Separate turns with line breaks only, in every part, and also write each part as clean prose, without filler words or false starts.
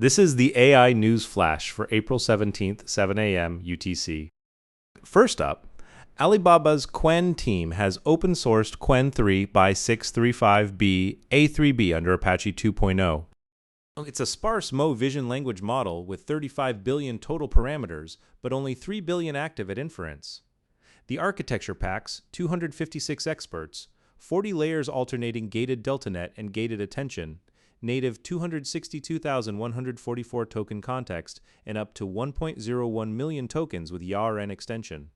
This is the AI News Flash for April 17th, 7 a.m. UTC. First up, Alibaba's Qwen team has open-sourced Qwen3.6-35B-A3B under Apache 2.0. It's a sparse Mo vision language model with 35 billion total parameters, but only 3 billion active at inference. The architecture packs 256 experts, 40 layers alternating gated deltanet and gated attention, native 262,144 token context, and up to 1.01 million tokens with YARN extension.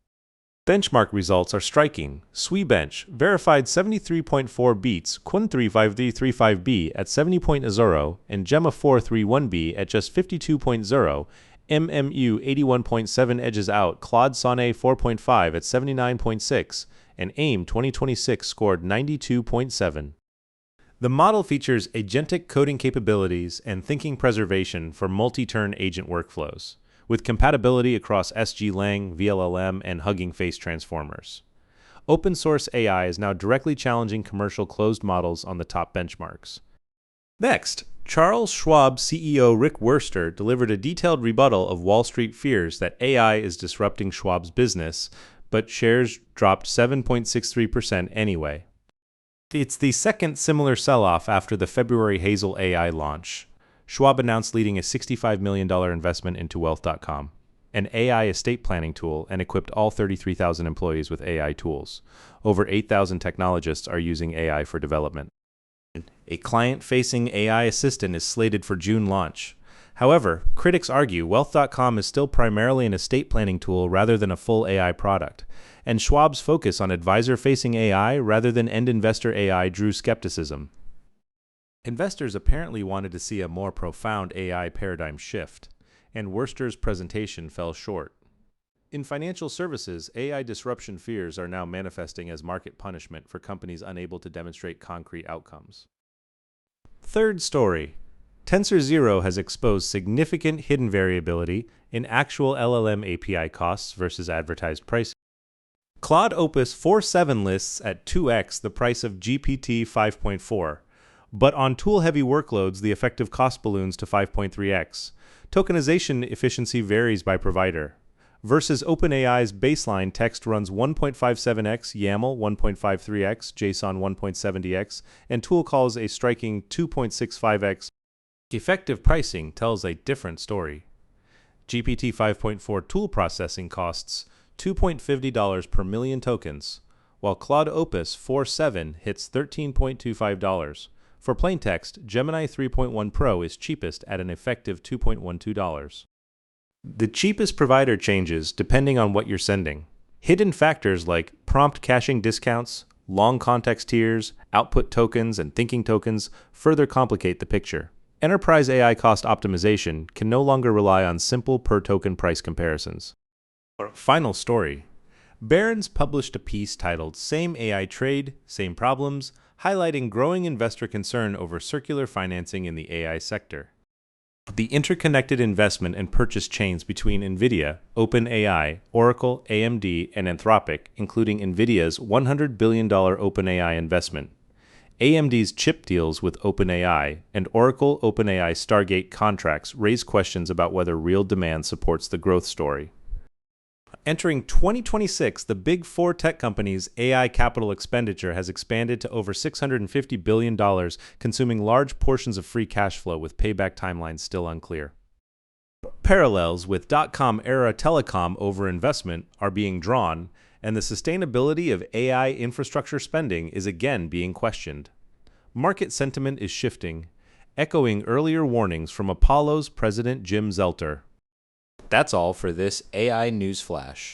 Benchmark results are striking. SwiBench verified 73.4 beats, Qwen3.6-35B at 70.0, and Gemma 431B at just 52.0, MMU 81.7 edges out, Claude Sonnet 4.5 at 79.6, and AIM 2026 scored 92.7. The model features agentic coding capabilities and thinking preservation for multi-turn agent workflows, with compatibility across SGLang, VLLM, and Hugging Face transformers. Open source AI is now directly challenging commercial closed models on the top benchmarks. Next, Charles Schwab CEO Rick Wurster delivered a detailed rebuttal of Wall Street fears that AI is disrupting Schwab's business, but shares dropped 7.63% anyway. It's the second similar sell-off after the February Hazel AI launch. Schwab announced leading a $65 million investment into Wealth.com, an AI estate planning tool, and equipped all 33,000 employees with AI tools. Over 8,000 technologists are using AI for development. A client-facing AI assistant is slated for June launch. However, critics argue Wealth.com is still primarily an estate planning tool rather than a full AI product, and Schwab's focus on advisor-facing AI rather than end-investor AI drew skepticism. Investors apparently wanted to see a more profound AI paradigm shift, and Wurster's presentation fell short. In financial services, AI disruption fears are now manifesting as market punishment for companies unable to demonstrate concrete outcomes. Third story. TensorZero has exposed significant hidden variability in actual LLM API costs versus advertised pricing. Claude Opus 4.7 lists at 2x the price of GPT 5.4, but on tool-heavy workloads, the effective cost balloons to 5.3x. Tokenization efficiency varies by provider. Versus OpenAI's baseline text runs 1.57x, YAML 1.53x, JSON 1.70x, and tool calls a striking 2.65x. Effective pricing tells a different story. GPT 5.4 tool processing costs $2.50 per million tokens, while Claude Opus 4.7 hits $13.25. For plain text, Gemini 3.1 Pro is cheapest at an effective $2.12. The cheapest provider changes depending on what you're sending. Hidden factors like prompt caching discounts, long context tiers, output tokens, and thinking tokens further complicate the picture. Enterprise AI cost optimization can no longer rely on simple per-token price comparisons. Final story. Barron's published a piece titled Same AI Trade, Same Problems, highlighting growing investor concern over circular financing in the AI sector. The interconnected investment and purchase chains between NVIDIA, OpenAI, Oracle, AMD, and Anthropic, including NVIDIA's $100 billion OpenAI investment, AMD's chip deals with OpenAI, and Oracle OpenAI Stargate contracts raise questions about whether real demand supports the growth story. Entering 2026, the big four tech companies' AI capital expenditure has expanded to over $650 billion, consuming large portions of free cash flow with payback timelines still unclear. Parallels with dot-com-era telecom overinvestment are being drawn, and the sustainability of AI infrastructure spending is again being questioned. Market sentiment is shifting, echoing earlier warnings from Apollo's President Jim Zelter.
That's all for this AI News Flash.